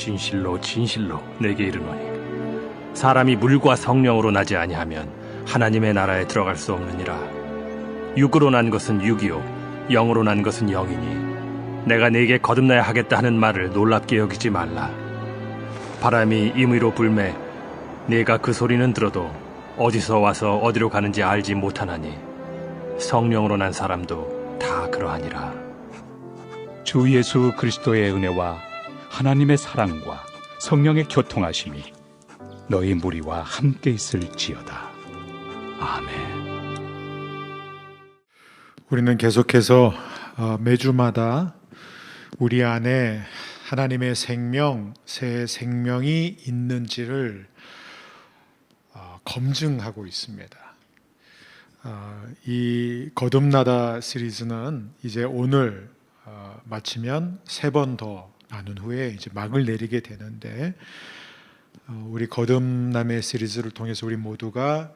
진실로 진실로 내게 이르노니 사람이 물과 성령으로 나지 아니하면 하나님의 나라에 들어갈 수 없느니라. 육으로 난 것은 육이요 영으로 난 것은 영이니 내가 네게 거듭나야 하겠다 하는 말을 놀랍게 여기지 말라. 바람이 임의로 불매 네가 그 소리는 들어도 어디서 와서 어디로 가는지 알지 못하나니 성령으로 난 사람도 다 그러하니라. 주 예수 그리스도의 은혜와 하나님의 사랑과 성령의 교통하심이 너희 무리와 함께 있을지어다. 아멘. 우리는 계속해서 매주마다 우리 안에 하나님의 생명, 새 생명이 있는지를 검증하고 있습니다. 이 거듭나다 시리즈는 이제 오늘 마치면 3번 더 나눈 후에 이제 막을 내리게 되는데, 우리 거듭남의 시리즈를 통해서 우리 모두가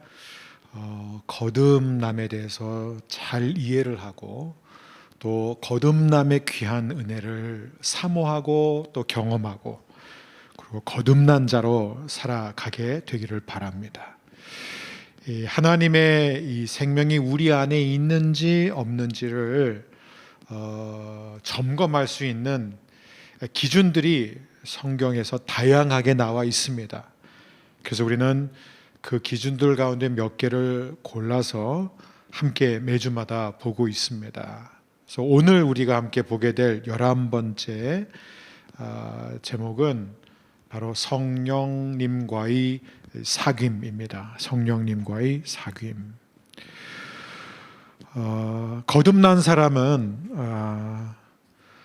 거듭남에 대해서 잘 이해를 하고 또 거듭남의 귀한 은혜를 사모하고 또 경험하고 그리고 거듭난 자로 살아가게 되기를 바랍니다. 이 하나님의 이 생명이 우리 안에 있는지 없는지를 점검할 수 있는 기준들이 성경에서 다양하게 나와 있습니다. 그래서 우리는 그 기준들 가운데 몇 개를 골라서 함께 매주마다 보고 있습니다. 그래서 오늘 우리가 함께 보게 될 11번째 제목은 바로 성령님과의 사귐입니다. 성령님과의 사귐. 거듭난 사람은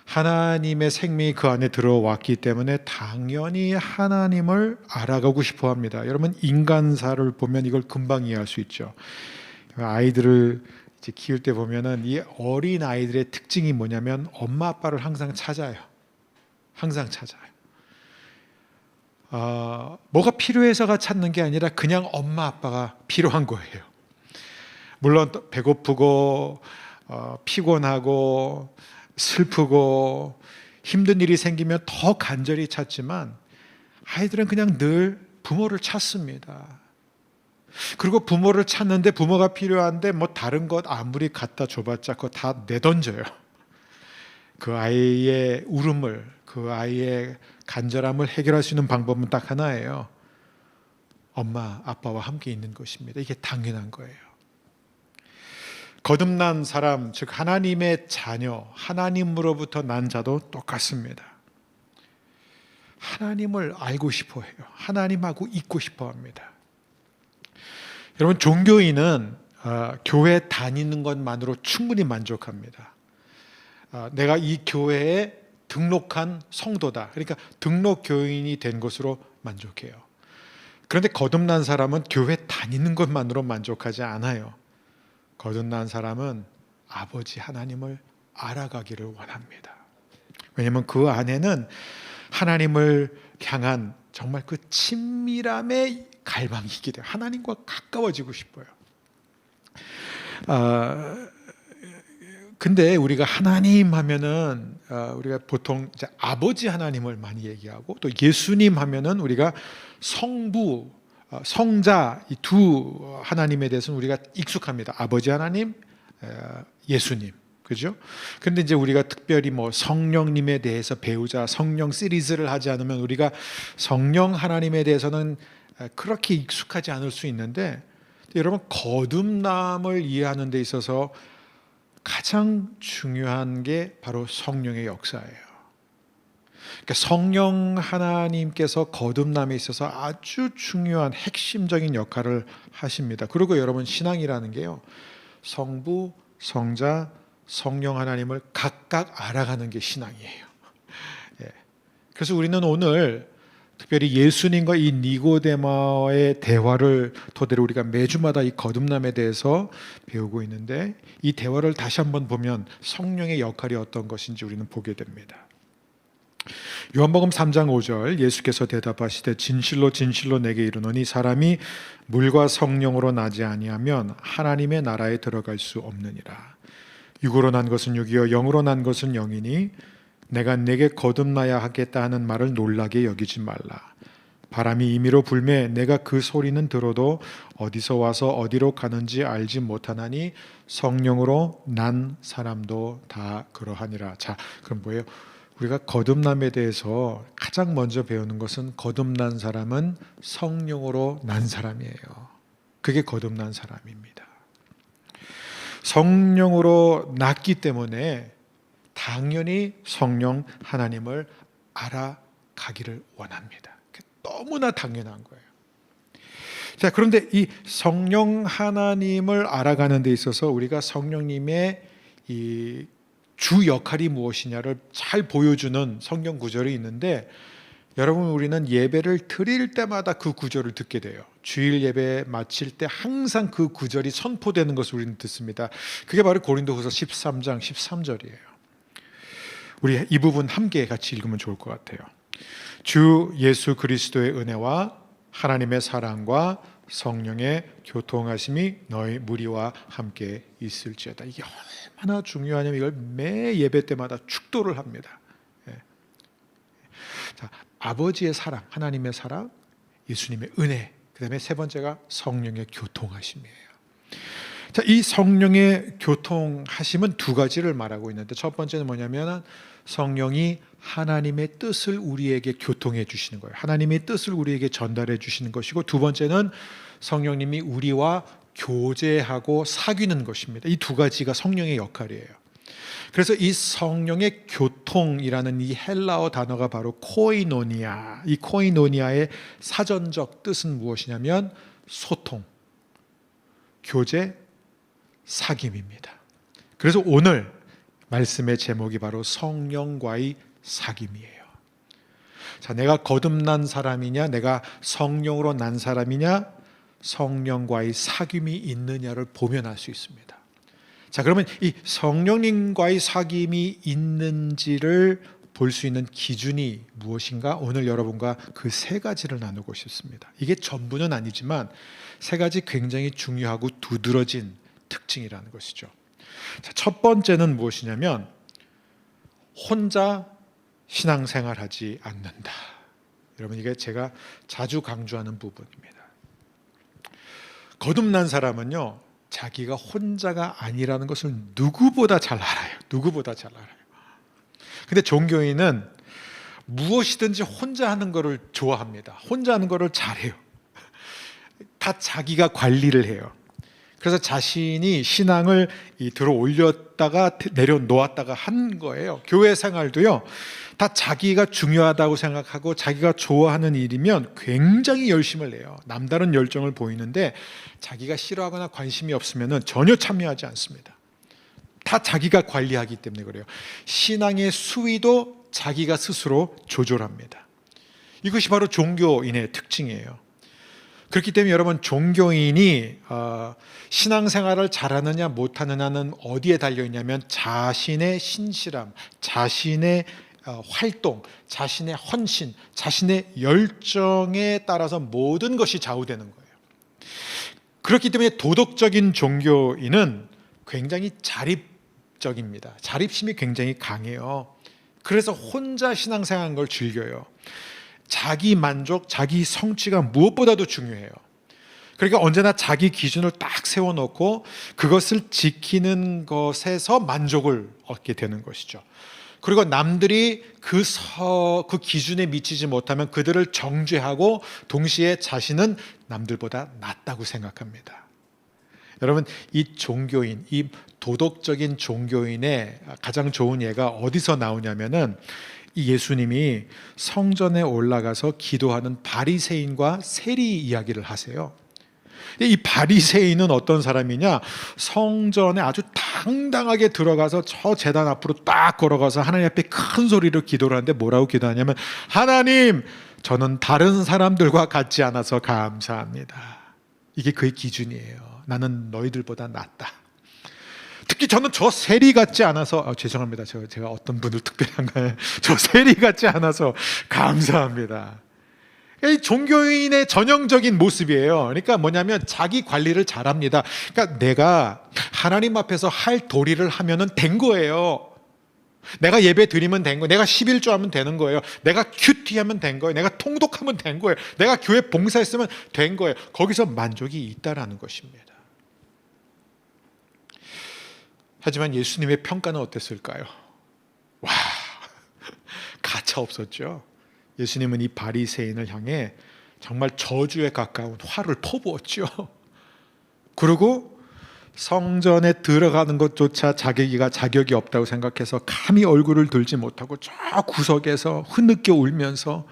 하나님의 생명이 그 안에 들어왔기 때문에 당연히 하나님을 알아가고 싶어 합니다. 여러분, 인간사를 보면 이걸 금방 이해할 수 있죠. 아이들을 이제 키울 때 보면은 이 어린 아이들의 특징이 뭐냐면 엄마 아빠를 항상 찾아요. 항상 찾아요. 뭐가 필요해서가 찾는 게 아니라 그냥 엄마 아빠가 필요한 거예요. 물론 배고프고 피곤하고 슬프고 힘든 일이 생기면 더 간절히 찾지만 아이들은 그냥 늘 부모를 찾습니다. 그리고 부모를 찾는데 부모가 필요한데 뭐 다른 것 아무리 갖다 줘봤자 그거 다 내던져요. 그 아이의 울음을, 그 아이의 간절함을 해결할 수 있는 방법은 딱 하나예요. 엄마, 아빠와 함께 있는 것입니다. 이게 당연한 거예요. 거듭난 사람, 즉 하나님의 자녀, 하나님으로부터 난 자도 똑같습니다. 하나님을 알고 싶어 해요. 하나님하고 있고 싶어 합니다. 여러분, 종교인은 교회 다니는 것만으로 충분히 만족합니다. 내가 이 교회에 등록한 성도다. 그러니까 등록 교인이 된 것으로 만족해요. 그런데 거듭난 사람은 교회 다니는 것만으로 만족하지 않아요. 거듭난 사람은 아버지 하나님을 알아가기를 원합니다. 왜냐하면 그 안에는 하나님을 향한 정말 그 친밀함의 갈망이 있기 때문에 하나님과 가까워지고 싶어요. 근데 우리가 하나님 하면은 우리가 보통 이제 아버지 하나님을 많이 얘기하고 또 예수님 하면은 우리가 성부, 성자 이 두 하나님에 대해서는 우리가 익숙합니다. 아버지 하나님, 예수님, 그죠? 근데 이제 우리가 특별히 뭐 성령님에 대해서 배우자 성령 시리즈를 하지 않으면 우리가 성령 하나님에 대해서는 그렇게 익숙하지 않을 수 있는데, 여러분, 거듭남을 이해하는 데 있어서 가장 중요한 게 바로 성령의 역사예요. 그러니까 성령 하나님께서 거듭남에 있어서 아주 중요한 핵심적인 역할을 하십니다. 그리고 여러분, 신앙이라는 게요, 성부, 성자, 성령 하나님을 각각 알아가는 게 신앙이에요. 그래서 우리는 오늘 특별히 예수님과 이 니고데모의 대화를 토대로 우리가 매주마다 이 거듭남에 대해서 배우고 있는데, 이 대화를 다시 한번 보면 성령의 역할이 어떤 것인지 우리는 보게 됩니다. 요한복음 3장 5절, 예수께서 대답하시되 진실로 진실로 내게 이르노니 사람이 물과 성령으로 나지 아니하면 하나님의 나라에 들어갈 수 없느니라. 육으로 난 것은 육이요 영으로 난 것은 영이니 내가 내게 거듭나야 하겠다 하는 말을 놀라게 여기지 말라. 바람이 임의로 불매 내가 그 소리는 들어도 어디서 와서 어디로 가는지 알지 못하나니 성령으로 난 사람도 다 그러하니라. 자, 그럼 뭐예요? 우리가 거듭남에 대해서 가장 먼저 배우는 것은 거듭난 사람은 성령으로 난 사람이에요. 그게 거듭난 사람입니다. 성령으로 났기 때문에 당연히 성령 하나님을 알아가기를 원합니다. 너무나 당연한 거예요. 자, 그런데 이 성령 하나님을 알아가는 데 있어서 우리가 성령님의 이 주 역할이 무엇이냐를 잘 보여주는 성경 구절이 있는데, 여러분, 우리는 예배를 드릴 때마다 그 구절을 듣게 돼요. 주일 예배 마칠 때 항상 그 구절이 선포되는 것을 우리는 듣습니다. 그게 바로 고린도후서 13장 13절이에요. 우리 이 부분 함께 같이 읽으면 좋을 것 같아요. 주 예수 그리스도의 은혜와 하나님의 사랑과 성령의 교통하심이 너희 무리와 함께 있을지어다. 이게 얼마나 중요하냐면 이걸 매 예배 때마다 축도를 합니다. 자, 아버지의 사랑, 하나님의 사랑, 예수님의 은혜, 그 다음에 세 번째가 성령의 교통하심이에요. 자, 이 성령의 교통하심은 두 가지를 말하고 있는데, 첫 번째는 뭐냐면 성령이 하나님의 뜻을 우리에게 교통해 주시는 거예요. 하나님의 뜻을 우리에게 전달해 주시는 것이고, 두 번째는 성령님이 우리와 교제하고 사귀는 것입니다. 이 두 가지가 성령의 역할이에요. 그래서 이 성령의 교통이라는 이 헬라어 단어가 바로 코이노니아. 이 코이노니아의 사전적 뜻은 무엇이냐면 소통, 교제, 사귐입니다. 그래서 오늘 말씀의 제목이 바로 성령과의 사귐이에요. 자, 내가 거듭난 사람이냐, 내가 성령으로 난 사람이냐, 성령과의 사귐이 있느냐를 보면 알 수 있습니다. 자, 그러면 이 성령님과의 사귐이 있는지를 볼 수 있는 기준이 무엇인가? 오늘 여러분과 그 세 가지를 나누고 싶습니다. 이게 전부는 아니지만 세 가지 굉장히 중요하고 두드러진 특징이라는 것이죠. 자, 첫 번째는 무엇이냐면 혼자 신앙생활하지 않는다. 여러분, 이게 제가 자주 강조하는 부분입니다. 거듭난 사람은요, 자기가 혼자가 아니라는 것을 누구보다 잘 알아요. 누구보다 잘 알아요. 근데 종교인은 무엇이든지 혼자 하는 것을 좋아합니다. 혼자 하는 것을 잘해요. 다 자기가 관리를 해요. 그래서 자신이 신앙을 들어 올렸다가 내려놓았다가 한 거예요. 교회 생활도요, 다 자기가 중요하다고 생각하고 자기가 좋아하는 일이면 굉장히 열심을 내요. 남다른 열정을 보이는데 자기가 싫어하거나 관심이 없으면 전혀 참여하지 않습니다. 다 자기가 관리하기 때문에 그래요. 신앙의 수위도 자기가 스스로 조절합니다. 이것이 바로 종교인의 특징이에요. 그렇기 때문에 여러분, 종교인이 신앙생활을 잘하느냐 못하느냐는 어디에 달려있냐면 자신의 신실함, 자신의 활동, 자신의 헌신, 자신의 열정에 따라서 모든 것이 좌우되는 거예요. 그렇기 때문에 도덕적인 종교인은 굉장히 자립적입니다. 자립심이 굉장히 강해요. 그래서 혼자 신앙생활하는 걸 즐겨요. 자기 만족, 자기 성취가 무엇보다도 중요해요. 그러니까 언제나 자기 기준을 딱 세워놓고 그것을 지키는 것에서 만족을 얻게 되는 것이죠. 그리고 남들이 그 기준에 미치지 못하면 그들을 정죄하고 동시에 자신은 남들보다 낫다고 생각합니다. 여러분, 이 종교인, 이 도덕적인 종교인의 가장 좋은 예가 어디서 나오냐면은 이 예수님이 성전에 올라가서 기도하는 바리새인과 세리 이야기를 하세요. 이 바리새인은 어떤 사람이냐? 성전에 아주 당당하게 들어가서 저 제단 앞으로 딱 걸어가서 하나님 앞에 큰 소리로 기도를 하는데 뭐라고 기도하냐면, 하나님, 저는 다른 사람들과 같지 않아서 감사합니다. 이게 그의 기준이에요. 나는 너희들보다 낫다. 특히 저는 저 세리 같지 않아서 죄송합니다. 제가 어떤 분을 특별한가요? 저 세리 같지 않아서 감사합니다. 이 종교인의 전형적인 모습이에요. 그러니까 뭐냐면 자기 관리를 잘합니다. 그러니까 내가 하나님 앞에서 할 도리를 하면은 된 거예요. 내가 예배 드리면 된 거예요. 내가 11조 하면 되는 거예요. 내가 큐티하면 된 거예요. 내가 통독하면 된 거예요. 내가 교회 봉사했으면 된 거예요. 거기서 만족이 있다라는 것입니다. 하지만 예수님의 평가는 어땠을까요? 와, 가차 없었죠. 예수님은 이 바리새인을 향해 정말 저주에 가까운 화를 퍼부었죠. 그리고 성전에 들어가는 것조차 자격이 없다고 생각해서 감히 얼굴을 들지 못하고 저 구석에서 흐느껴 울면서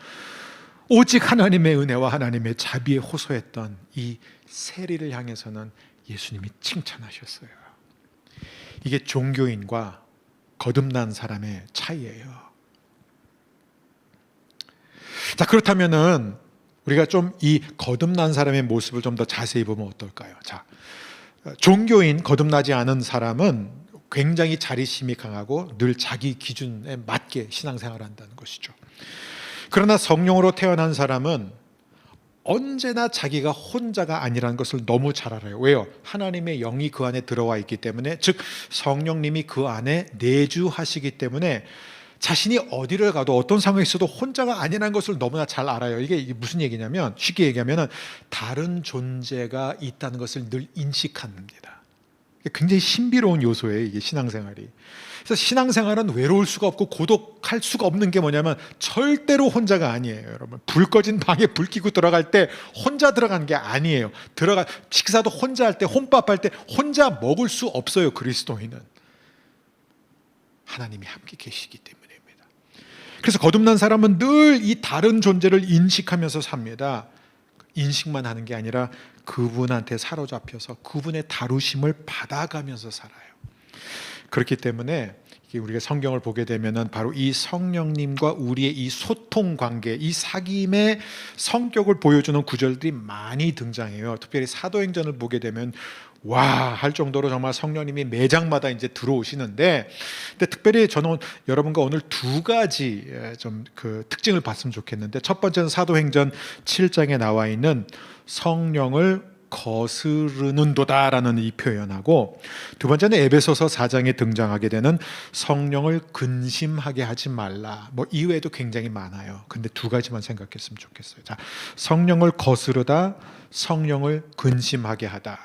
오직 하나님의 은혜와 하나님의 자비에 호소했던 이 세리를 향해서는 예수님이 칭찬하셨어요. 이게 종교인과 거듭난 사람의 차이예요. 자, 그렇다면은 우리가 좀 이 거듭난 사람의 모습을 좀 더 자세히 보면 어떨까요? 자, 종교인, 거듭나지 않은 사람은 굉장히 자립심이 강하고 늘 자기 기준에 맞게 신앙생활을 한다는 것이죠. 그러나 성령으로 태어난 사람은 언제나 자기가 혼자가 아니라는 것을 너무 잘 알아요. 왜요? 하나님의 영이 그 안에 들어와 있기 때문에, 즉 성령님이 그 안에 내주하시기 때문에 자신이 어디를 가도 어떤 상황에 있어도 혼자가 아니라는 것을 너무나 잘 알아요. 이게 무슨 얘기냐면, 쉽게 얘기하면 다른 존재가 있다는 것을 늘 인식합니다. 굉장히 신비로운 요소예요, 이게 신앙생활이. 그래서 신앙생활은 외로울 수가 없고 고독할 수가 없는 게 뭐냐면 절대로 혼자가 아니에요, 여러분. 불 꺼진 방에 불 켜고 들어갈 때 혼자 들어가는 게 아니에요. 식사도 혼자 할 때, 혼밥할 때 혼자 먹을 수 없어요, 그리스도인은. 하나님이 함께 계시기 때문입니다. 그래서 거듭난 사람은 늘 이 다른 존재를 인식하면서 삽니다. 인식만 하는 게 아니라 그분한테 사로잡혀서 그분의 다루심을 받아가면서 살아요. 그렇기 때문에 우리가 성경을 보게 되면은 바로 이 성령님과 우리의 이 소통 관계, 이 사귐의 성격을 보여주는 구절들이 많이 등장해요. 특별히 사도행전을 보게 되면 와 할 정도로 정말 성령님이 매장마다 이제 들어오시는데, 근데 특별히 저는 여러분과 오늘 두 가지 좀 그 특징을 봤으면 좋겠는데, 첫 번째는 사도행전 7장에 나와 있는 성령을 거스르는도다라는 이 표현하고, 두 번째는 에베소서 4장에 등장하게 되는 성령을 근심하게 하지 말라. 뭐 이외에도 굉장히 많아요. 근데 두 가지만 생각했으면 좋겠어요. 자, 성령을 거스르다, 성령을 근심하게 하다.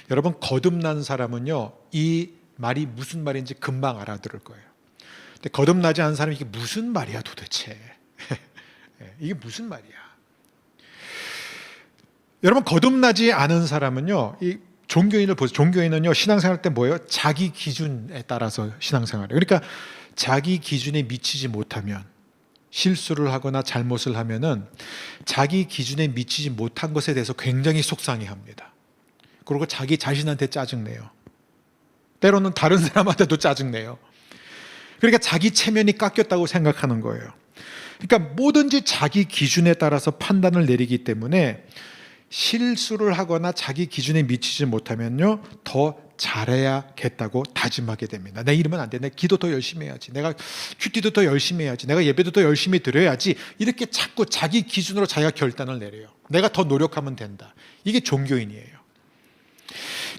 여러분, 거듭난 사람은요, 이 말이 무슨 말인지 금방 알아들을 거예요. 근데 거듭나지 않은 사람이 이게 무슨 말이야 도대체? 이게 무슨 말이야? 여러분, 거듭나지 않은 사람은요, 이 종교인을 보세요. 종교인은요, 신앙생활 때 뭐예요? 자기 기준에 따라서 신앙생활해요. 그러니까 자기 기준에 미치지 못하면, 실수를 하거나 잘못을 하면은 자기 기준에 미치지 못한 것에 대해서 굉장히 속상해합니다. 그리고 자기 자신한테 짜증내요. 때로는 다른 사람한테도 짜증내요. 그러니까 자기 체면이 깎였다고 생각하는 거예요. 그러니까 뭐든지 자기 기준에 따라서 판단을 내리기 때문에 실수를 하거나 자기 기준에 미치지 못하면요, 더 잘해야겠다고 다짐하게 됩니다. 내 이러면 안 돼. 내가 기도 더 열심히 해야지. 내가 큐티도 더 열심히 해야지. 내가 예배도 더 열심히 드려야지. 이렇게 자꾸 자기 기준으로 자기가 결단을 내려요. 내가 더 노력하면 된다. 이게 종교인이에요.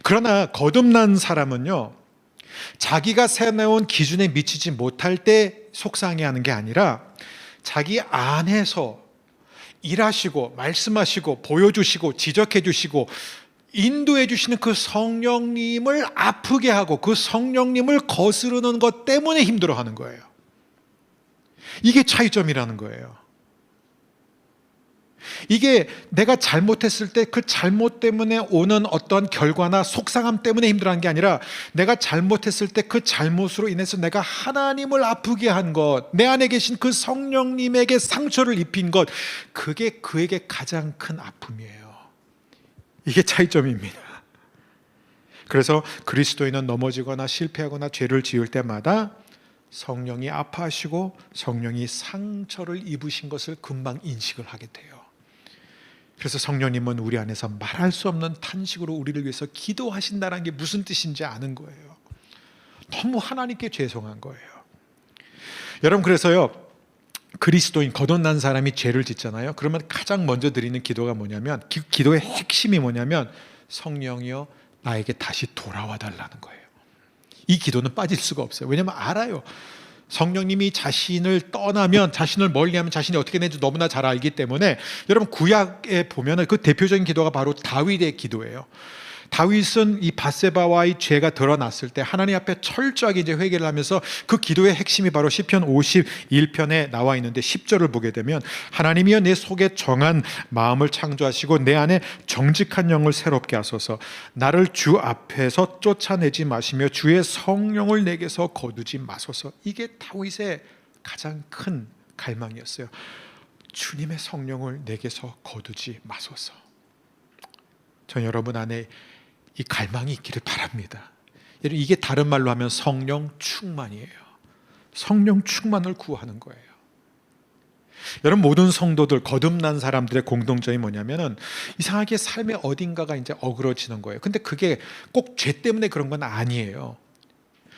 그러나 거듭난 사람은요, 자기가 세워놓은 기준에 미치지 못할 때 속상해하는 게 아니라 자기 안에서 일하시고 말씀하시고 보여주시고 지적해 주시고 인도해 주시는 그 성령님을 아프게 하고 그 성령님을 거스르는 것 때문에 힘들어하는 거예요. 이게 차이점이라는 거예요. 이게 내가 잘못했을 때 그 잘못 때문에 오는 어떤 결과나 속상함 때문에 힘들어하는 게 아니라, 내가 잘못했을 때 그 잘못으로 인해서 내가 하나님을 아프게 한 것, 내 안에 계신 그 성령님에게 상처를 입힌 것, 그게 그에게 가장 큰 아픔이에요. 이게 차이점입니다. 그래서 그리스도인은 넘어지거나 실패하거나 죄를 지을 때마다 성령이 아파하시고 성령이 상처를 입으신 것을 금방 인식을 하게 돼요. 그래서 성령님은 우리 안에서 말할 수 없는 탄식으로 우리를 위해서 기도하신다는 게 무슨 뜻인지 아는 거예요. 너무 하나님께 죄송한 거예요. 여러분, 그래서요, 그리스도인, 거듭난 사람이 죄를 짓잖아요. 그러면 가장 먼저 드리는 기도가 뭐냐면, 기도의 핵심이 뭐냐면, 성령이여 나에게 다시 돌아와 달라는 거예요. 이 기도는 빠질 수가 없어요. 왜냐하면 알아요. 성령님이 자신을 떠나면, 자신을 멀리하면 자신이 어떻게 되는지 너무나 잘 알기 때문에, 여러분 구약에 보면 그 대표적인 기도가 바로 다윗의 기도예요. 다윗은 이 밧세바와의 죄가 드러났을 때 하나님 앞에 철저하게 이제 회개를 하면서 그 기도의 핵심이 바로 시편 51편에 나와 있는데 10절을 보게 되면, 하나님이여 내 속에 정한 마음을 창조하시고 내 안에 정직한 영을 새롭게 하소서. 나를 주 앞에서 쫓아내지 마시며 주의 성령을 내게서 거두지 마소서. 이게 다윗의 가장 큰 갈망이었어요. 주님의 성령을 내게서 거두지 마소서. 저 여러분 안에 이 갈망이 있기를 바랍니다. 이게 다른 말로 하면 성령 충만이에요. 성령 충만을 구하는 거예요. 여러분, 모든 성도들, 거듭난 사람들의 공통점이 뭐냐면은 이상하게 삶의 어딘가가 이제 어그러지는 거예요. 근데 그게 꼭 죄 때문에 그런 건 아니에요.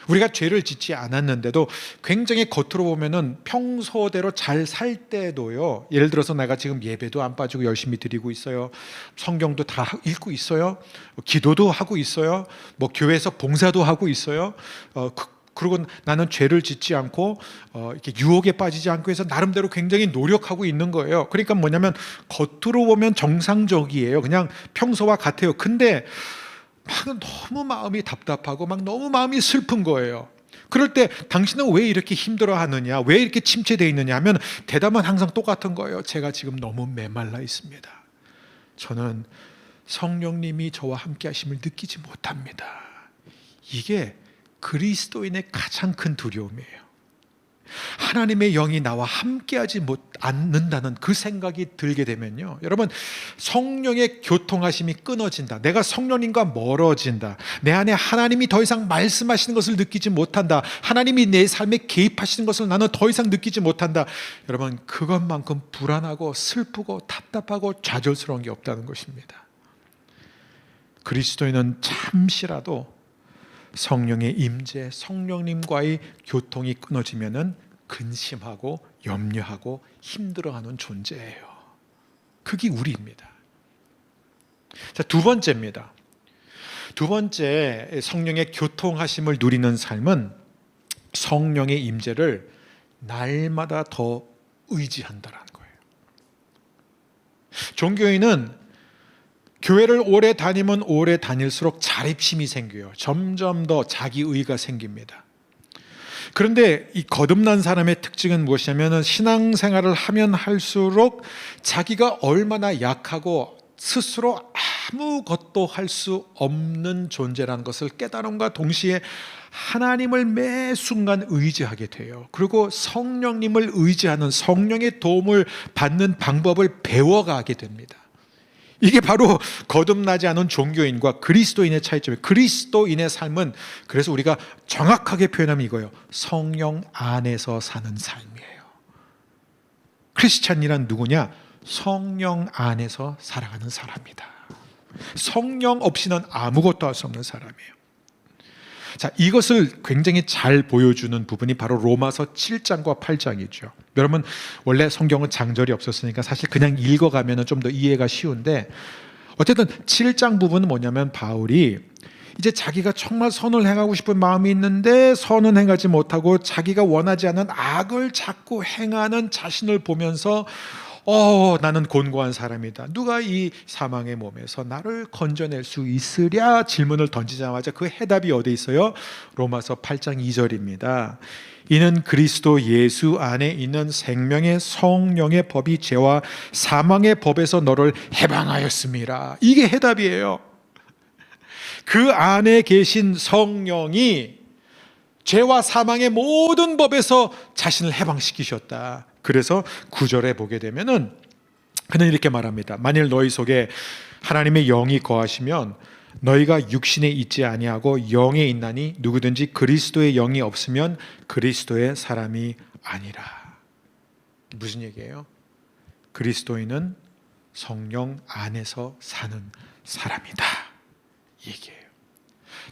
우리가 죄를 짓지 않았는데도 굉장히 겉으로 보면은 평소대로 잘 살 때도요, 예를 들어서 내가 지금 예배도 안 빠지고 열심히 드리고 있어요, 성경도 다 읽고 있어요, 기도도 하고 있어요, 뭐 교회에서 봉사도 하고 있어요, 그리고 나는 죄를 짓지 않고 이렇게 유혹에 빠지지 않고 해서 나름대로 굉장히 노력하고 있는 거예요. 그러니까 뭐냐면 겉으로 보면 정상적이에요. 그냥 평소와 같아요. 근데 막 너무 마음이 답답하고 막 너무 마음이 슬픈 거예요. 그럴 때 당신은 왜 이렇게 힘들어하느냐, 왜 이렇게 침체되어 있느냐 하면 대답은 항상 똑같은 거예요. 제가 지금 너무 메말라 있습니다. 저는 성령님이 저와 함께 하심을 느끼지 못합니다. 이게 그리스도인의 가장 큰 두려움이에요. 하나님의 영이 나와 함께하지 않는다는 그 생각이 들게 되면요, 여러분, 성령의 교통하심이 끊어진다. 내가 성령님과 멀어진다. 내 안에 하나님이 더 이상 말씀하시는 것을 느끼지 못한다. 하나님이 내 삶에 개입하시는 것을 나는 더 이상 느끼지 못한다. 여러분, 그것만큼 불안하고 슬프고 답답하고 좌절스러운 게 없다는 것입니다. 그리스도인은 잠시라도 성령의 임재, 성령님과의 교통이 끊어지면은 근심하고 염려하고 힘들어하는 존재예요. 그게 우리입니다. 자, 두 번째입니다. 두 번째, 성령의 교통하심을 누리는 삶은 성령의 임재를 날마다 더 의지한다라는 거예요. 종교인은 교회를 오래 다니면 오래 다닐수록 자립심이 생겨요. 점점 더 자기의가 생깁니다. 그런데 이 거듭난 사람의 특징은 무엇이냐면, 신앙생활을 하면 할수록 자기가 얼마나 약하고 스스로 아무것도 할 수 없는 존재라는 것을 깨달음과 동시에 하나님을 매 순간 의지하게 돼요. 그리고 성령님을 의지하는, 성령의 도움을 받는 방법을 배워가게 됩니다. 이게 바로 거듭나지 않은 종교인과 그리스도인의 차이점이에요. 그리스도인의 삶은, 그래서 우리가 정확하게 표현하면 이거예요. 성령 안에서 사는 삶이에요. 크리스찬이란 누구냐? 성령 안에서 살아가는 사람이다. 성령 없이는 아무것도 할 수 없는 사람이에요. 자, 이것을 굉장히 잘 보여주는 부분이 바로 로마서 7장과 8장이죠. 여러분, 원래 성경은 장절이 없었으니까 사실 그냥 읽어가면 좀 더 이해가 쉬운데, 어쨌든 7장 부분은 뭐냐면, 바울이 이제 자기가 정말 선을 행하고 싶은 마음이 있는데 선은 행하지 못하고 자기가 원하지 않은 악을 자꾸 행하는 자신을 보면서 나는 곤고한 사람이다. 누가 이 사망의 몸에서 나를 건져낼 수 있으랴? 질문을 던지자마자 그 해답이 어디 있어요? 로마서 8장 2절입니다. 이는 그리스도 예수 안에 있는 생명의 성령의 법이 죄와 사망의 법에서 너를 해방하였음이라. 이게 해답이에요. 그 안에 계신 성령이 죄와 사망의 모든 법에서 자신을 해방시키셨다. 그래서 9절에 보게 되면은 그는 이렇게 말합니다. 만일 너희 속에 하나님의 영이 거하시면 너희가 육신에 있지 아니하고 영에 있나니 누구든지 그리스도의 영이 없으면 그리스도의 사람이 아니라. 무슨 얘기예요? 그리스도인은 성령 안에서 사는 사람이다, 얘기예요.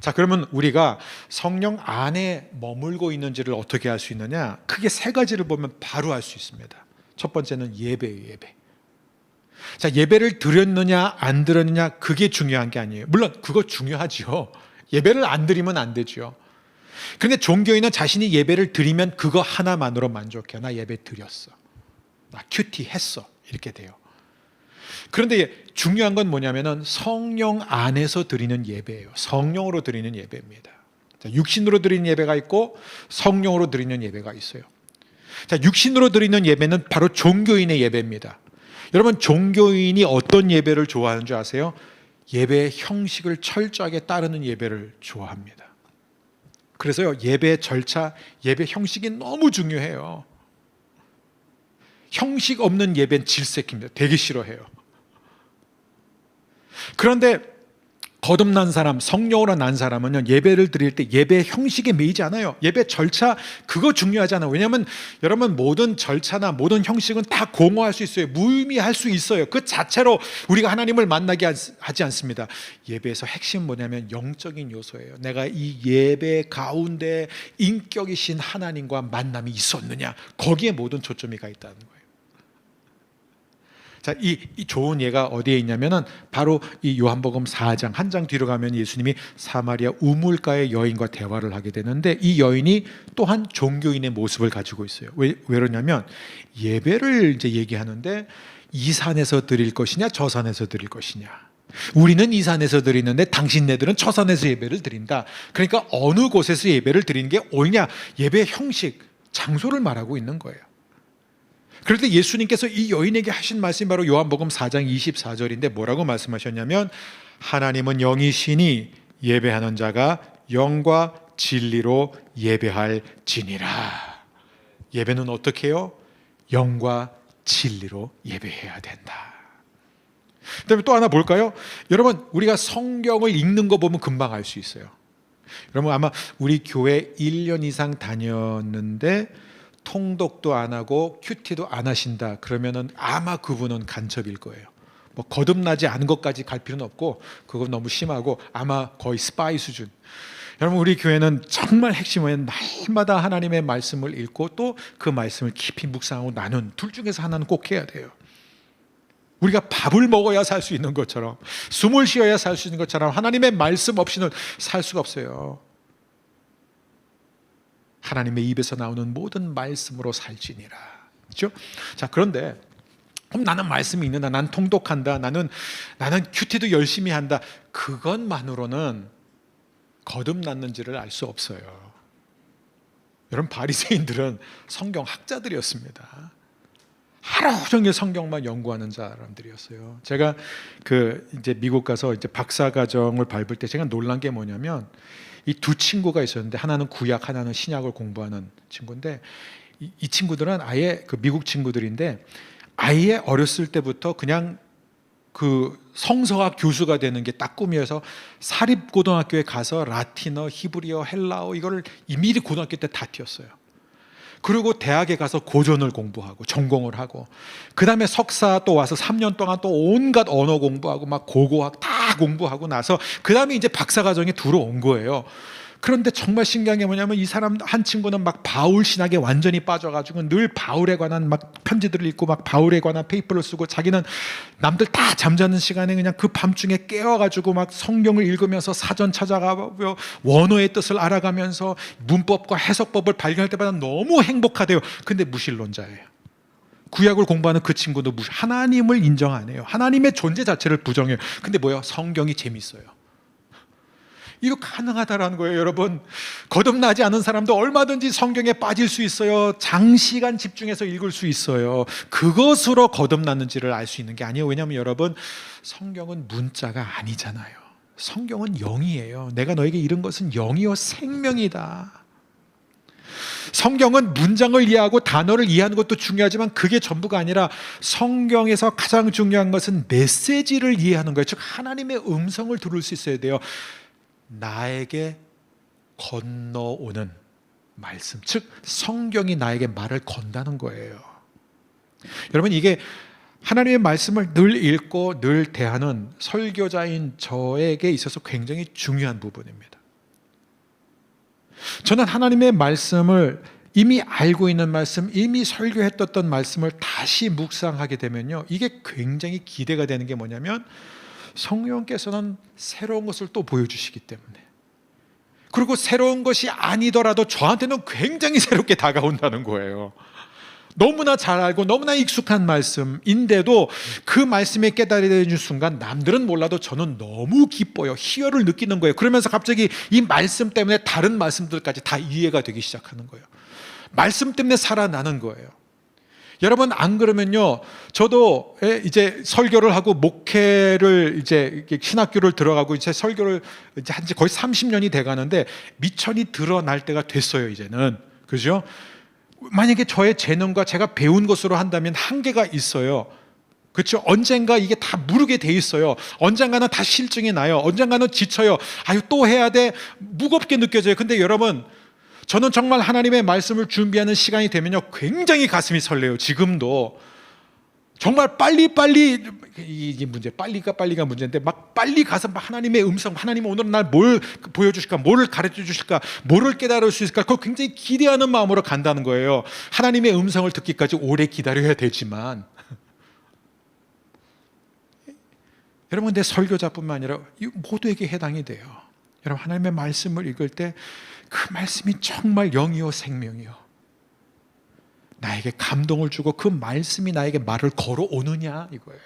자, 그러면 우리가 성령 안에 머물고 있는지를 어떻게 알 수 있느냐? 크게 세 가지를 보면 바로 알 수 있습니다. 첫 번째는 예배예요, 예배. 자, 예배를 드렸느냐 안 드렸느냐, 그게 중요한 게 아니에요. 물론 그거 중요하죠. 예배를 안 드리면 안 되죠. 그런데 종교인은 자신이 예배를 드리면 그거 하나만으로 만족해. 나 예배 드렸어, 나 큐티 했어, 이렇게 돼요. 그런데 중요한 건 뭐냐면은 성령 안에서 드리는 예배예요. 성령으로 드리는 예배입니다. 자, 육신으로 드리는 예배가 있고 성령으로 드리는 예배가 있어요. 자, 육신으로 드리는 예배는 바로 종교인의 예배입니다. 여러분, 종교인이 어떤 예배를 좋아하는 줄 아세요? 예배의 형식을 철저하게 따르는 예배를 좋아합니다. 그래서요, 예배 절차, 예배 형식이 너무 중요해요. 형식 없는 예배는 질색입니다. 되게 싫어해요. 그런데 거듭난 사람, 성령으로 난 사람은요, 예배를 드릴 때 예배 형식에 매이지 않아요. 예배 절차, 그거 중요하지 않아요. 왜냐하면 여러분, 모든 절차나 모든 형식은 다 공허할 수 있어요. 무의미할 수 있어요. 그 자체로 우리가 하나님을 만나게 하지 않습니다. 예배에서 핵심은 뭐냐면 영적인 요소예요. 내가 이 예배 가운데 인격이신 하나님과 만남이 있었느냐, 거기에 모든 초점이 가 있다는 거예요. 자, 이 좋은 예가 어디에 있냐면은 바로 이 요한복음 4장, 한 장 뒤로 가면 예수님이 사마리아 우물가의 여인과 대화를 하게 되는데, 이 여인이 또한 종교인의 모습을 가지고 있어요. 왜 그러냐면 예배를 이제 얘기하는데, 이 산에서 드릴 것이냐 저 산에서 드릴 것이냐, 우리는 이 산에서 드리는데 당신네들은 저 산에서 예배를 드린다. 그러니까 어느 곳에서 예배를 드리는 게 옳냐, 예배 형식, 장소를 말하고 있는 거예요. 그럴 때 예수님께서 이 여인에게 하신 말씀이 바로 요한복음 4장 24절인데 뭐라고 말씀하셨냐면, 하나님은 영이시니 예배하는 자가 영과 진리로 예배할지니라. 예배는 어떻게 해요? 영과 진리로 예배해야 된다. 그다음에 또 하나 볼까요? 여러분, 우리가 성경을 읽는 거 보면 금방 알 수 있어요. 여러분, 아마 우리 교회 1년 이상 다녔는데 통독도 안 하고 큐티도 안 하신다 그러면은 아마 그분은 간첩일 거예요. 뭐 거듭나지 않은 것까지 갈 필요는 없고, 그건 너무 심하고 아마 거의 스파이 수준. 여러분, 우리 교회는 정말 핵심은 날마다 하나님의 말씀을 읽고 또 그 말씀을 깊이 묵상하고 나눈, 둘 중에서 하나는 꼭 해야 돼요. 우리가 밥을 먹어야 살 수 있는 것처럼, 숨을 쉬어야 살 수 있는 것처럼 하나님의 말씀 없이는 살 수가 없어요. 하나님의 입에서 나오는 모든 말씀으로 살지니라. 그렇죠? 자, 그런데 그럼 나는 말씀이 있는다, 난 통독한다, 나는 큐티도 열심히 한다, 그것만으로는 거듭났는지를 알 수 없어요. 여러분, 바리새인들은 성경 학자들이었습니다. 하루 종일 성경만 연구하는 사람들이었어요. 제가 이제 미국 가서 이제 박사 과정을 밟을 때 제가 놀란 게 뭐냐면, 이 두 친구가 있었는데, 하나는 구약, 하나는 신약을 공부하는 친구인데, 이 친구들은 아예 미국 친구들인데, 아예 어렸을 때부터 그냥 성서학 교수가 되는 게 딱 꿈이어서 사립고등학교에 가서 라틴어, 히브리어, 헬라어 이거를 미리 고등학교 때 다 튀었어요. 그리고 대학에 가서 고전을 공부하고 전공을 하고, 그 다음에 석사 또 와서 3년 동안 또 온갖 언어 공부하고 막 고고학 다 공부하고 나서 그 다음에 이제 박사과정에 들어온 거예요. 그런데 정말 신기한 게 뭐냐면, 이 사람 한 친구는 막 바울 신학에 완전히 빠져가지고 늘 바울에 관한 막 편지들을 읽고 막 바울에 관한 페이퍼를 쓰고, 자기는 남들 다 잠자는 시간에 그냥 그 밤중에 깨어가지고 막 성경을 읽으면서 사전 찾아가고 원어의 뜻을 알아가면서 문법과 해석법을 발견할 때마다 너무 행복하대요. 근데 무신론자예요. 구약을 공부하는 그 친구도 하나님을 인정 안 해요. 하나님의 존재 자체를 부정해요. 근데 뭐예요? 성경이 재밌어요. 이거 가능하다라는 거예요. 여러분, 거듭나지 않은 사람도 얼마든지 성경에 빠질 수 있어요. 장시간 집중해서 읽을 수 있어요. 그것으로 거듭났는지를 알 수 있는 게 아니에요. 왜냐하면 여러분, 성경은 문자가 아니잖아요. 성경은 영이에요. 내가 너에게 이른 것은 영이요 생명이다. 성경은 문장을 이해하고 단어를 이해하는 것도 중요하지만 그게 전부가 아니라, 성경에서 가장 중요한 것은 메시지를 이해하는 거예요. 즉 하나님의 음성을 들을 수 있어야 돼요. 나에게 건너오는 말씀, 즉 성경이 나에게 말을 건다는 거예요. 여러분, 이게 하나님의 말씀을 늘 읽고 늘 대하는 설교자인 저에게 있어서 굉장히 중요한 부분입니다. 저는 하나님의 말씀을 이미 알고 있는 말씀, 이미 설교했던 말씀을 다시 묵상하게 되면요, 이게 굉장히 기대가 되는 게 뭐냐면, 성령께서는 새로운 것을 또 보여주시기 때문에, 그리고 새로운 것이 아니더라도 저한테는 굉장히 새롭게 다가온다는 거예요. 너무나 잘 알고 너무나 익숙한 말씀인데도 그 말씀에 깨달아지는 순간 남들은 몰라도 저는 너무 기뻐요. 희열을 느끼는 거예요. 그러면서 갑자기 이 말씀 때문에 다른 말씀들까지 다 이해가 되기 시작하는 거예요. 말씀 때문에 살아나는 거예요. 여러분, 안 그러면요, 저도 이제 설교를 하고 목회를 이제 신학교를 들어가고 이제 설교를 이제 한지 거의 30년이 돼 가는데 미천이 드러날 때가 됐어요, 이제는. 그죠? 만약에 저의 재능과 제가 배운 것으로 한다면 한계가 있어요. 그렇죠? 언젠가 이게 다 무르게 돼 있어요. 언젠가는 다 실증이 나요. 언젠가는 지쳐요. 아유, 또 해야 돼. 무겁게 느껴져요. 근데 여러분, 저는 정말 하나님의 말씀을 준비하는 시간이 되면요, 굉장히 가슴이 설레요. 지금도 정말 빨리빨리, 이게 문제, 빨리가 문제인데 막 빨리 가서 하나님의 음성, 하나님 오늘 날 뭘 보여주실까, 뭘 가르쳐 주실까, 뭐를 깨달을 수 있을까, 그걸 굉장히 기대하는 마음으로 간다는 거예요. 하나님의 음성을 듣기까지 오래 기다려야 되지만 여러분, 내 설교자뿐만 아니라 모두에게 해당이 돼요. 여러분, 하나님의 말씀을 읽을 때 그 말씀이 정말 영이요 생명이요, 나에게 감동을 주고 그 말씀이 나에게 말을 걸어오느냐 이거예요.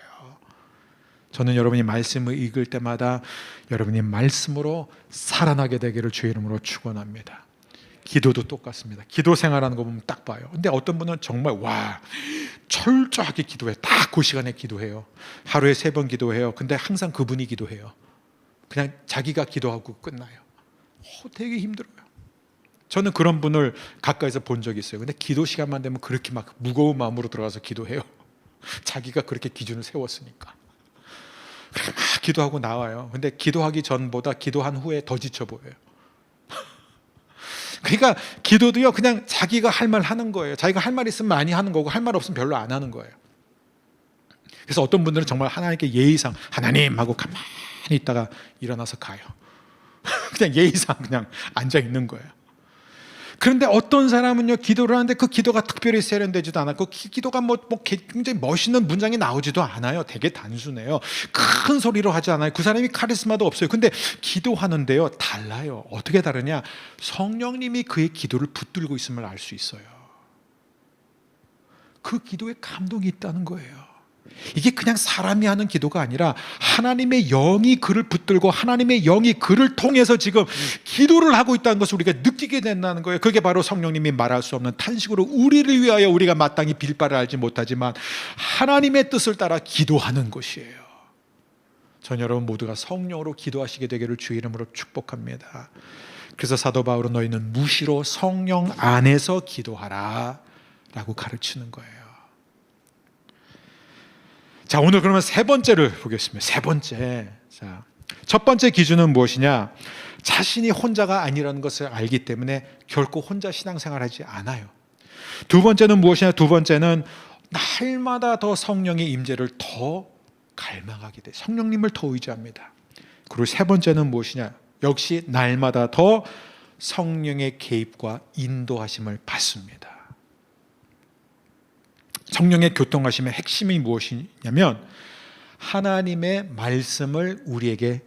저는 여러분이 말씀을 읽을 때마다 여러분이 말씀으로 살아나게 되기를 주의 이름으로 축원합니다. 기도도 똑같습니다. 기도 생활하는 거 보면 딱 봐요. 근데 어떤 분은 정말 철저하게 기도해. 딱 그 시간에 기도해요. 하루에 3번 기도해요. 근데 항상 그분이 기도해요. 그냥 자기가 기도하고 끝나요. 되게 힘들어요. 저는 그런 분을 가까이서 본 적이 있어요. 근데 기도 시간만 되면 그렇게 막 무거운 마음으로 들어가서 기도해요. 자기가 그렇게 기준을 세웠으니까. 그렇게 막 기도하고 나와요. 근데 기도하기 전보다 기도한 후에 더 지쳐 보여요. 그러니까 기도도요, 그냥 자기가 할 말 하는 거예요. 자기가 할 말 있으면 많이 하는 거고 할 말 없으면 별로 안 하는 거예요. 그래서 어떤 분들은 정말 하나님께 예의상 하나님 하고 가만히 있다가 일어나서 가요. 그냥 예의상 그냥 앉아 있는 거예요. 그런데 어떤 사람은요, 기도를 하는데 그 기도가 특별히 세련되지도 않았고 기도가 굉장히 멋있는 문장이 나오지도 않아요. 되게 단순해요. 큰 소리로 하지 않아요. 그 사람이 카리스마도 없어요. 근데 기도하는데요, 달라요. 어떻게 다르냐? 성령님이 그의 기도를 붙들고 있음을 알 수 있어요. 그 기도에 감동이 있다는 거예요. 이게 그냥 사람이 하는 기도가 아니라 하나님의 영이 그를 붙들고 하나님의 영이 그를 통해서 지금 기도를 하고 있다는 것을 우리가 느끼게 된다는 거예요. 그게 바로 성령님이 말할 수 없는 탄식으로 우리를 위하여 우리가 마땅히 빌 바를 알지 못하지만 하나님의 뜻을 따라 기도하는 것이에요. 전 여러분 모두가 성령으로 기도하시게 되기를 주의 이름으로 축복합니다. 그래서 사도 바울은 너희는 무시로 성령 안에서 기도하라 라고 가르치는 거예요. 자, 오늘 그러면 3번째를 보겠습니다. 3번째. 자, 첫 번째 기준은 무엇이냐? 자신이 혼자가 아니라는 것을 알기 때문에 결코 혼자 신앙생활하지 않아요. 두 번째는 무엇이냐? 두 번째는 날마다 더 성령의 임재를 더 갈망하게 돼. 성령님을 더 의지합니다. 그리고 3번째는 무엇이냐? 역시 날마다 더 성령의 개입과 인도하심을 받습니다. 성령의 교통하심의 핵심이 무엇이냐면 하나님의 말씀을 우리에게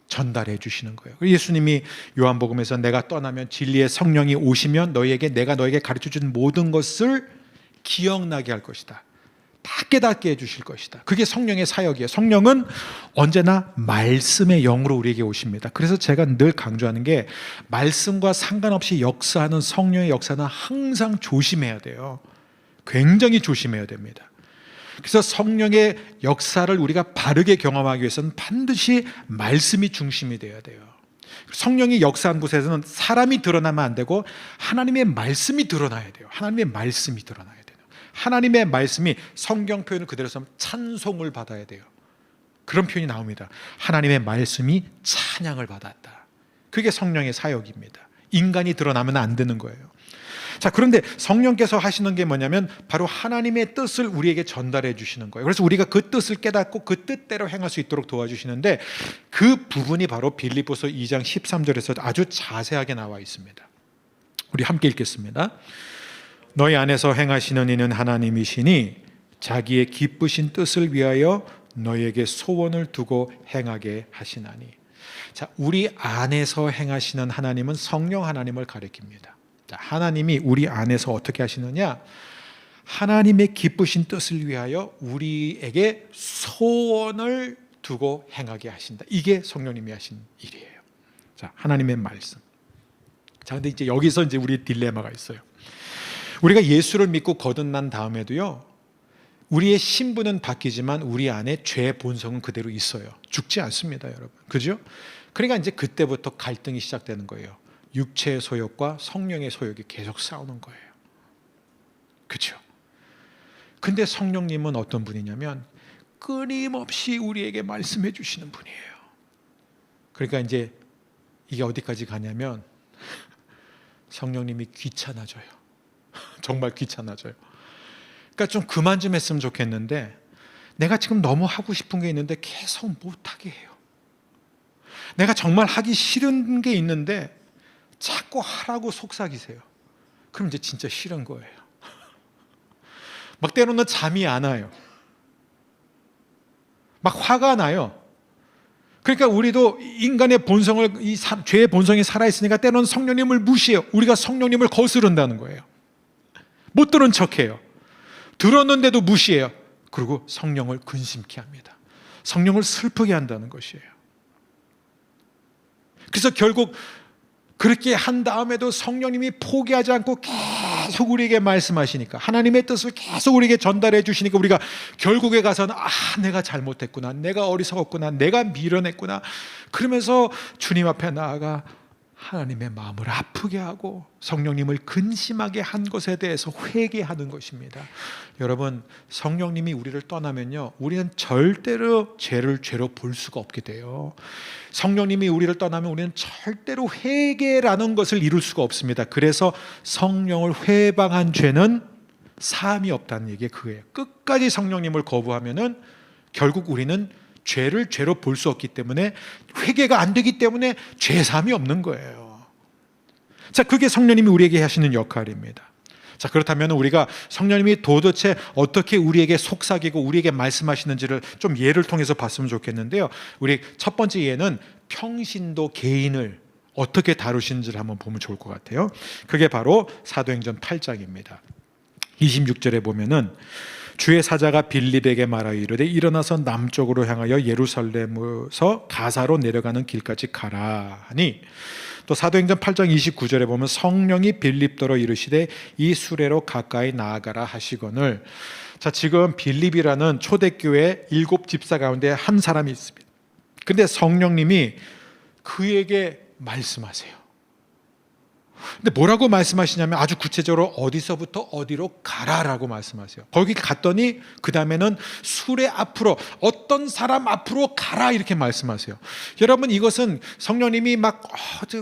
전달해 주시는 거예요. 예수님이 요한복음에서 내가 떠나면 진리의 성령이 오시면 내가 너에게 가르쳐 준 모든 것을 기억나게 할 것이다. 다 깨닫게 해 주실 것이다. 그게 성령의 사역이에요. 성령은 언제나 말씀의 영으로 우리에게 오십니다. 그래서 제가 늘 강조하는 게 말씀과 상관없이 역사하는 성령의 역사는 항상 조심해야 돼요. 굉장히 조심해야 됩니다. 그래서 성령의 역사를 우리가 바르게 경험하기 위해서는 반드시 말씀이 중심이 돼야 돼요. 성령이 역사한 곳에서는 사람이 드러나면 안 되고 하나님의 말씀이 드러나야 돼요. 하나님의 말씀이 드러나야 돼요. 하나님의 말씀이 성경 표현을 그대로 쓰면 찬송을 받아야 돼요. 그런 표현이 나옵니다. 하나님의 말씀이 찬양을 받았다. 그게 성령의 사역입니다. 인간이 드러나면 안 되는 거예요. 자, 그런데 성령께서 하시는 게 뭐냐면 바로 하나님의 뜻을 우리에게 전달해 주시는 거예요. 그래서 우리가 그 뜻을 깨닫고 그 뜻대로 행할 수 있도록 도와주시는데 그 부분이 바로 빌립보서 2장 13절에서 아주 자세하게 나와 있습니다. 우리 함께 읽겠습니다. 너희 안에서 행하시는 이는 하나님이시니 자기의 기쁘신 뜻을 위하여 너희에게 소원을 두고 행하게 하시나니. 자, 우리 안에서 행하시는 하나님은 성령 하나님을 가리킵니다. 자, 하나님이 우리 안에서 어떻게 하시느냐? 하나님의 기쁘신 뜻을 위하여 우리에게 소원을 두고 행하게 하신다. 이게 성령님이 하신 일이에요. 자, 하나님의 말씀. 자, 근데 이제 여기서 이제 우리 딜레마가 있어요. 우리가 예수를 믿고 거듭난 다음에도요, 우리의 신분은 바뀌지만 우리 안에 죄의 본성은 그대로 있어요. 죽지 않습니다, 여러분. 그죠? 그러니까 이제 그때부터 갈등이 시작되는 거예요. 육체의 소욕과 성령의 소욕이 계속 싸우는 거예요. 그렇죠? 근데 성령님은 어떤 분이냐면 끊임없이 우리에게 말씀해 주시는 분이에요. 그러니까 이제 이게 어디까지 가냐면 성령님이 귀찮아져요. 정말 귀찮아져요. 그러니까 좀 그만 좀 했으면 좋겠는데 내가 지금 너무 하고 싶은 게 있는데 계속 못하게 해요. 내가 정말 하기 싫은 게 있는데 자꾸 하라고 속삭이세요. 그럼 이제 진짜 싫은 거예요. 막 때로는 잠이 안 와요. 막 화가 나요. 그러니까 우리도 인간의 본성을, 죄의 본성이 살아있으니까 때로는 성령님을 무시해요. 우리가 성령님을 거스른다는 거예요. 못 들은 척해요. 들었는데도 무시해요. 그리고 성령을 근심케 합니다. 성령을 슬프게 한다는 것이에요. 그래서 결국 그렇게 한 다음에도 성령님이 포기하지 않고 계속 우리에게 말씀하시니까, 하나님의 뜻을 계속 우리에게 전달해 주시니까 우리가 결국에 가서는 내가 잘못했구나, 내가 어리석었구나, 내가 미련했구나, 그러면서 주님 앞에 나아가 하나님의 마음을 아프게 하고 성령님을 근심하게 한 것에 대해서 회개하는 것입니다. 여러분, 성령님이 우리를 떠나면요, 우리는 절대로 죄를 죄로 볼 수가 없게 돼요. 성령님이 우리를 떠나면 우리는 절대로 회개라는 것을 이룰 수가 없습니다. 그래서 성령을 회방한 죄는 사함이 없다는 얘기가 그거예요. 끝까지 성령님을 거부하면은 결국 우리는 죄를 죄로 볼 수 없기 때문에, 회개가 안 되기 때문에 죄사함이 없는 거예요. 자, 그게 성령님이 우리에게 하시는 역할입니다. 자, 그렇다면 우리가 성령님이 도대체 어떻게 우리에게 속삭이고 우리에게 말씀하시는지를 좀 예를 통해서 봤으면 좋겠는데요. 우리 첫 번째 예는 평신도 개인을 어떻게 다루시는지를 한번 보면 좋을 것 같아요. 그게 바로 사도행전 8장입니다. 26절에 보면은 주의 사자가 빌립에게 말하여 이르되 일어나서 남쪽으로 향하여 예루살렘에서 가사로 내려가는 길까지 가라 하니, 또 사도행전 8장 29절에 보면 성령이 빌립더러 이르시되 이 수레로 가까이 나아가라 하시거늘. 자, 지금 빌립이라는 초대교회 7집사 가운데 한 사람이 있습니다. 근데 성령님이 그에게 말씀하세요. 근데 뭐라고 말씀하시냐면 아주 구체적으로 어디서부터 어디로 가라라고 말씀하세요. 거기 갔더니 그 다음에는 수레 앞으로, 어떤 사람 앞으로 가라, 이렇게 말씀하세요. 여러분, 이것은 성령님이 막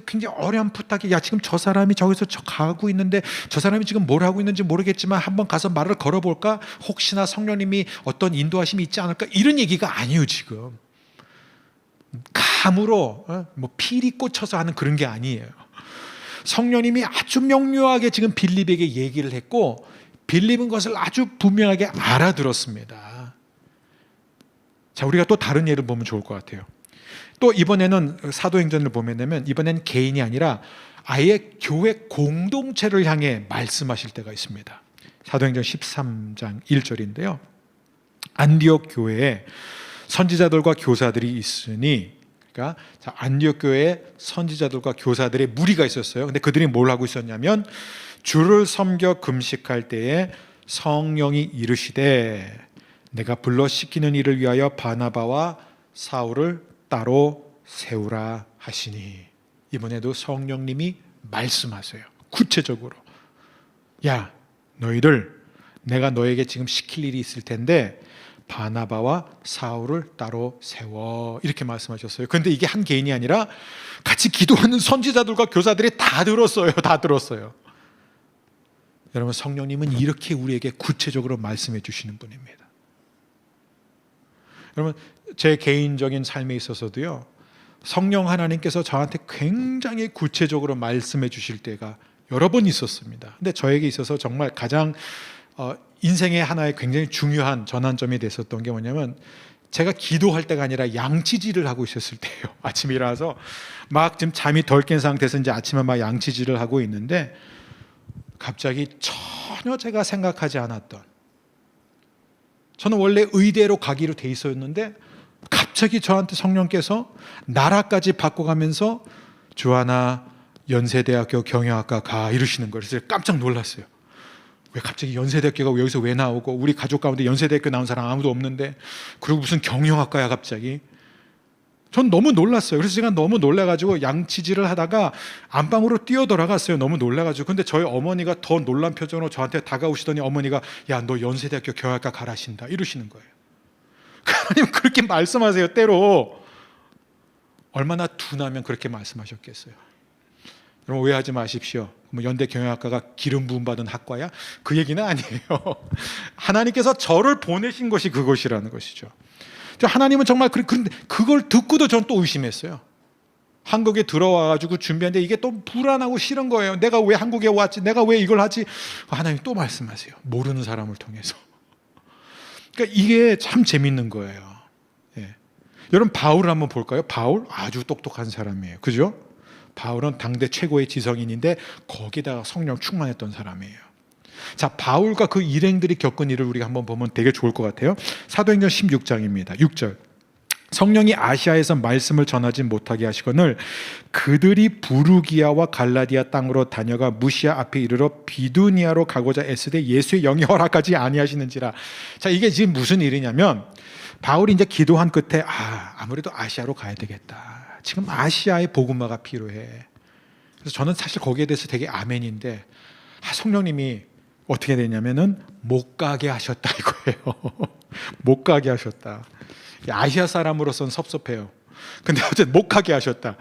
굉장히 어렴풋하게, 야, 지금 저 사람이 저기서 가고 있는데 저 사람이 지금 뭘 하고 있는지 모르겠지만 한번 가서 말을 걸어볼까? 혹시나 성령님이 어떤 인도하심이 있지 않을까? 이런 얘기가 아니에요. 지금 감으로 뭐 피리 꽂혀서 하는 그런 게 아니에요. 성령님이 아주 명료하게 지금 빌립에게 얘기를 했고, 빌립은 것을 아주 분명하게 알아들었습니다. 자, 우리가 또 다른 예를 보면 좋을 것 같아요. 또 이번에는 사도행전을 보면 이번엔 개인이 아니라 아예 교회 공동체를 향해 말씀하실 때가 있습니다. 사도행전 13장 1절인데요. 안디옥 교회에 선지자들과 교사들이 있으니, 그러니까 안디옥 교회에 선지자들과 교사들의 무리가 있었어요. 근데 그들이 뭘 하고 있었냐면 주를 섬겨 금식할 때에 성령이 이르시되 내가 불러 시키는 일을 위하여 바나바와 사울을 따로 세우라 하시니, 이번에도 성령님이 말씀하세요. 구체적으로, 야, 너희들, 내가 너에게 지금 시킬 일이 있을 텐데 바나바와 사울을 따로 세워, 이렇게 말씀하셨어요. 그런데 이게 한 개인이 아니라 같이 기도하는 선지자들과 교사들이 다 들었어요. 다 들었어요. 여러분, 성령님은 이렇게 우리에게 구체적으로 말씀해 주시는 분입니다. 여러분, 제 개인적인 삶에 있어서도요, 성령 하나님께서 저한테 굉장히 구체적으로 말씀해 주실 때가 여러 번 있었습니다. 근데 저에게 있어서 정말 가장 인생의 하나의 굉장히 중요한 전환점이 됐었던 게 뭐냐면, 제가 기도할 때가 아니라 양치질을 하고 있었을 때예요. 아침에 일어나서 막 지금 잠이 덜 깬 상태에서 이제 아침에 막 양치질을 하고 있는데 갑자기 전혀 제가 생각하지 않았던, 저는 원래 의대로 가기로 돼 있었는데 갑자기 저한테 성령께서 나라까지 바꿔가면서 주하나 연세대학교 경영학과 가 이러시는 거예요. 그래서 깜짝 놀랐어요. 왜 갑자기 연세대학교가 여기서 왜 나오고, 우리 가족 가운데 연세대학교 나온 사람 아무도 없는데, 그리고 무슨 경영학과야 갑자기. 전 너무 놀랐어요. 그래서 제가 너무 놀라가지고 양치질을 하다가 안방으로 뛰어 들어갔어요. 너무 놀라가지고. 근데 저희 어머니가 더 놀란 표정으로 저한테 다가오시더니 어머니가 야, 너 연세대학교 경영학과 가라신다 이러시는 거예요. 하나님 그렇게 말씀하세요. 때로 얼마나 둔하면 그렇게 말씀하셨겠어요. 여러분 오해하지 마십시오. 뭐 연대 경영학과가 기름 부음 받은 학과야? 그 얘기는 아니에요. 하나님께서 저를 보내신 것이 그것이라는 것이죠. 하나님은 정말 그런데 그걸 듣고도 전 또 의심했어요. 한국에 들어와가지고 준비하는데 이게 또 불안하고 싫은 거예요. 내가 왜 한국에 왔지? 내가 왜 이걸 하지? 하나님 또 말씀하세요. 모르는 사람을 통해서. 그러니까 이게 참 재밌는 거예요. 예. 여러분 바울을 한번 볼까요? 바울 아주 똑똑한 사람이에요. 그죠? 바울은 당대 최고의 지성인인데 거기다가 성령 충만했던 사람이에요. 자, 바울과 그 일행들이 겪은 일을 우리가 한번 보면 되게 좋을 것 같아요. 사도행전 16장입니다. 6절. 성령이 아시아에서 말씀을 전하지 못하게 하시거늘 그들이 부르기아와 갈라디아 땅으로 다녀가 무시아 앞에 이르러 비두니아로 가고자 애쓰되 예수의 영이 허락하지 아니하시는지라. 자, 이게 지금 무슨 일이냐면 바울이 이제 기도한 끝에 아무래도 아시아로 가야 되겠다. 지금 아시아의 복음화가 필요해. 그래서 저는 사실 거기에 대해서 되게 아멘인데 성령님이 어떻게 되냐면은 못 가게 하셨다 이거예요. 못 가게 하셨다. 아시아 사람으로서는 섭섭해요. 근데 어쨌든 못 가게 하셨다.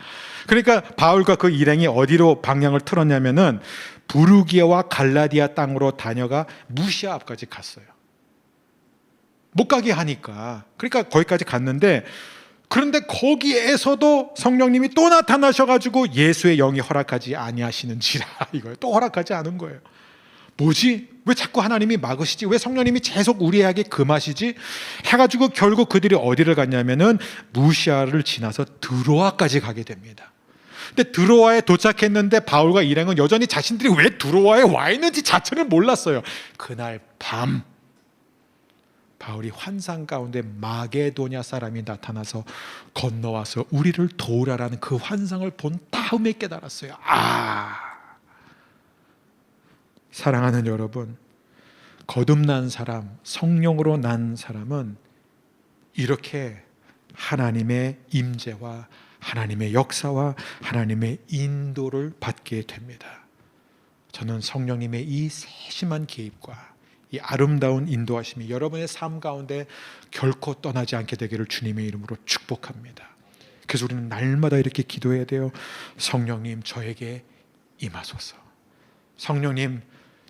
그러니까 바울과 그 일행이 어디로 방향을 틀었냐면은 부르기아와 갈라디아 땅으로 다녀가 무시아 앞까지 갔어요. 못 가게 하니까. 그러니까 거기까지 갔는데, 그런데 거기에서도 성령님이 또 나타나셔가지고 예수의 영이 허락하지 아니하시는지라 이거예요. 또 허락하지 않은 거예요. 뭐지? 왜 자꾸 하나님이 막으시지? 왜 성령님이 계속 우리에게 금하시지? 해가지고 결국 그들이 어디를 갔냐면은 무시아를 지나서 드로아까지 가게 됩니다. 근데 드로아에 도착했는데 바울과 일행은 여전히 자신들이 왜 드로아에 와 있는지 자체를 몰랐어요. 그날 밤 바울이 환상 가운데 마게도냐 사람이 나타나서 건너와서 우리를 도우라라는 그 환상을 본 다음에 깨달았어요. 사랑하는 여러분, 거듭난 사람, 성령으로 난 사람은 이렇게 하나님의 임재와 하나님의 역사와 하나님의 인도를 받게 됩니다. 저는 성령님의 이 세심한 개입과 이 아름다운 인도하심이 여러분의 삶 가운데 결코 떠나지 않게 되기를 주님의 이름으로 축복합니다. 그래서 우리는 날마다 이렇게 기도해야 돼요. 성령님 저에게 임하소서. 성령님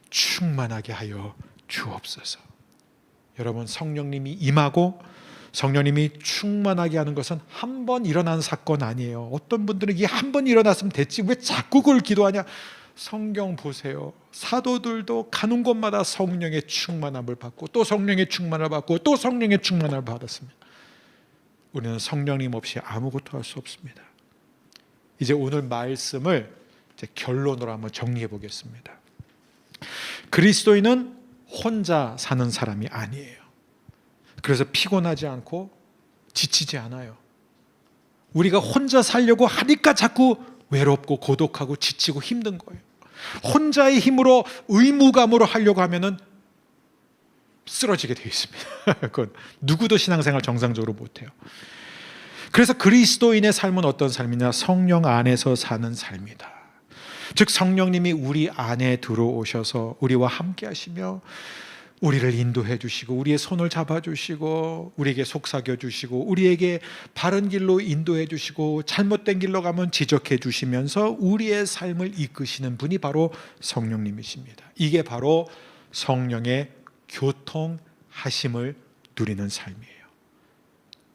충만하게 하여 주옵소서. 여러분 성령님이 임하고 성령님이 충만하게 하는 것은 한 번 일어난 사건 아니에요. 어떤 분들은 이게 한 번 일어났으면 됐지 왜 자꾸 그걸 기도하냐. 성경 보세요. 사도들도 가는 곳마다 성령의 충만함을 받고 또 성령의 충만을 받고 또 성령의 충만을 받았습니다. 우리는 성령님 없이 아무것도 할 수 없습니다. 이제 오늘 말씀을 이제 결론으로 한번 정리해 보겠습니다. 그리스도인은 혼자 사는 사람이 아니에요. 그래서 피곤하지 않고 지치지 않아요. 우리가 혼자 살려고 하니까 자꾸 외롭고 고독하고 지치고 힘든 거예요. 혼자의 힘으로 의무감으로 하려고 하면은 쓰러지게 되어 있습니다. 그건 누구도 신앙생활 정상적으로 못해요. 그래서 그리스도인의 삶은 어떤 삶이냐? 성령 안에서 사는 삶이다. 즉 성령님이 우리 안에 들어오셔서 우리와 함께 하시며 우리를 인도해 주시고 우리의 손을 잡아 주시고 우리에게 속삭여 주시고 우리에게 바른 길로 인도해 주시고 잘못된 길로 가면 지적해 주시면서 우리의 삶을 이끄시는 분이 바로 성령님이십니다. 이게 바로 성령의 교통하심을 누리는 삶이에요.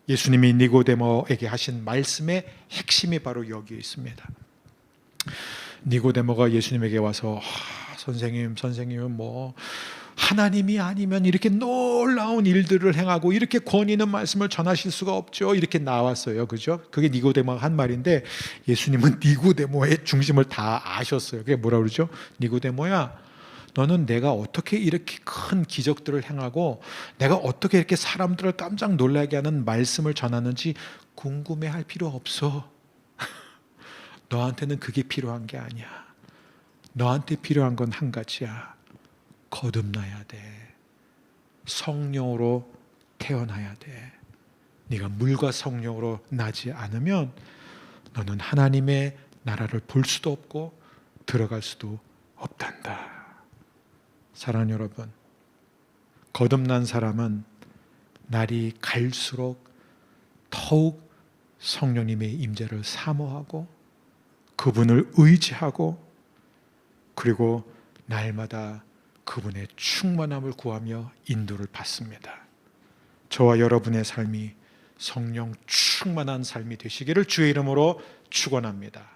예수님이 니고데모에게 하신 말씀의 핵심이 바로 여기에 있습니다. 니고데모가 예수님에게 와서 선생님은 뭐 하나님이 아니면 이렇게 놀라운 일들을 행하고 이렇게 권위 있는 말씀을 전하실 수가 없죠. 이렇게 나왔어요. 그죠? 그게 니고데모가 한 말인데 예수님은 니고데모의 중심을 다 아셨어요. 그게 뭐라 그러죠? 니고데모야, 너는 내가 어떻게 이렇게 큰 기적들을 행하고 내가 어떻게 이렇게 사람들을 깜짝 놀라게 하는 말씀을 전하는지 궁금해할 필요 없어. 너한테는 그게 필요한 게 아니야. 너한테 필요한 건 한 가지야. 거듭나야 돼. 성령으로 태어나야 돼. 네가 물과 성령으로 나지 않으면 너는 하나님의 나라를 볼 수도 없고 들어갈 수도 없단다. 사랑하는 여러분, 거듭난 사람은 날이 갈수록 더욱 성령님의 임재를 사모하고 그분을 의지하고 그리고 날마다 그분의 충만함을 구하며 인도를 받습니다. 저와 여러분의 삶이 성령 충만한 삶이 되시기를 주의 이름으로 축원합니다.